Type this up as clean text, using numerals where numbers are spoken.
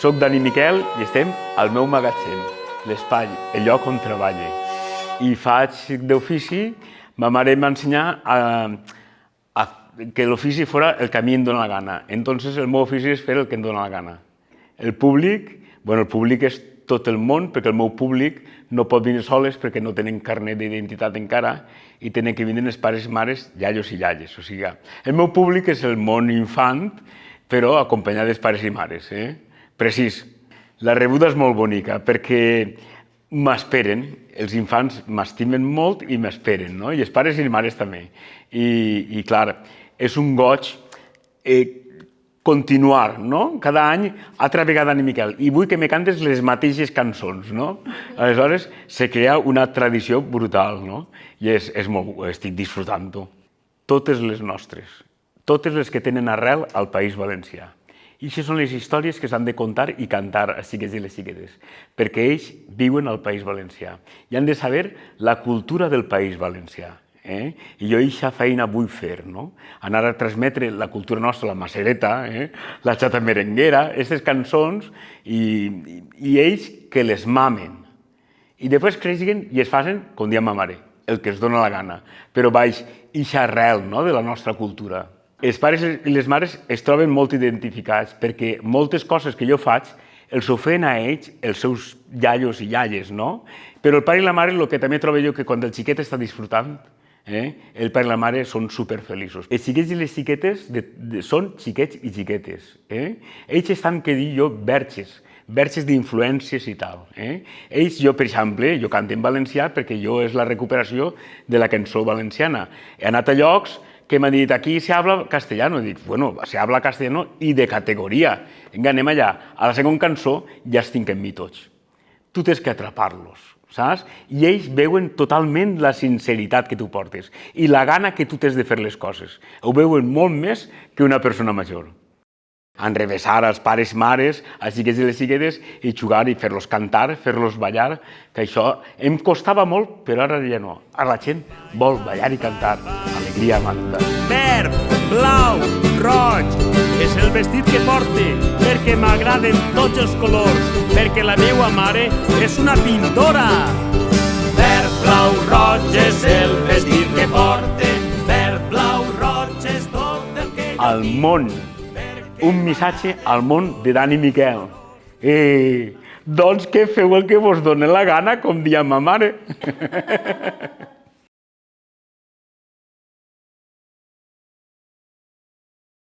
Soc Dani Miquel i estem al meu magatzem, l'espai, el lloc on treballo. I faig d'ofici, ma mare m'ha ensenyat que l'ofici fora el que a mi em dóna la gana. Entonces el meu ofici és fer el que em dóna la gana. El públic és tot el món, perquè el meu públic no pot venir soles perquè no tenen carnet d'identitat encara i tenen que venir els pares i mares, iaios i iaies. O sigui, el meu públic és el món infant, però acompanyat dels pares i mares. Precís. La rebuda és molt bonica perquè m'esperen, els infants m'estimen molt i m'esperen, i els pares i les mares també. I clar, és un goig continuar, cada any, altra vegada Dani Miquel, i vull que me cantes les mateixes cançons, Aleshores, se crea una tradició brutal, I estic disfrutant-ho. Totes les nostres, totes les que tenen arrel al País Valencià. I aquestes són les històries que s'han de contar i cantar a xiquets i les xiquetes, perquè ells viuen al País Valencià i han de saber la cultura del País Valencià. I jo aquesta feina vull fer, anar a transmetre la cultura nostra, la macereta, la xata merenguera, aquestes cançons, i ells que les mamen. I després creixen i es facin, com diu ma mare, el que es dona la gana, però baix eixa arrel de la nostra cultura. Els pares i les mares es troben molt identificats perquè moltes coses que jo faig els ho feien a ells, els seus iaios i iaies, Però el pare i la mare, el que també trobo jo, que quan el xiquet està disfrutant, el pare i la mare són superfeliços. Els xiquets i les xiquetes són xiquets i xiquetes. Ells estan, que dir jo, verges d'influències i tal. Ells, jo, per exemple, jo canto en valencià perquè jo és la recuperació de la cançó valenciana. He anat a llocs que m'han dit, aquí se habla castellano. He dit, bueno, se habla castellano i de categoria. Vinga, anem allà. A la segona cançó ja els tinc en mi tots. Tu tens que atrapar-los, saps? I ells veuen totalment la sinceritat que tu portes i la gana que tu tens de fer les coses. Ho veuen molt més que una persona major. Enrevessar els pares i mares, els xiquets i les xiquetes, i jugar i fer-los cantar, fer-los ballar, que això em costava molt, però ara ja no. Ara la gent vol ballar i cantar. Alegria manta. Verd, blau, roig, és el vestit que porte, perquè m'agraden tots els colors, perquè la meva mare és una pintora. Verd, blau, roig és el vestit que porte, verd, blau, roig és tot el que jo Al món. Un missatge al món de Dani Miquel. Doncs que feu el que vos dona la gana, com dia ma mare.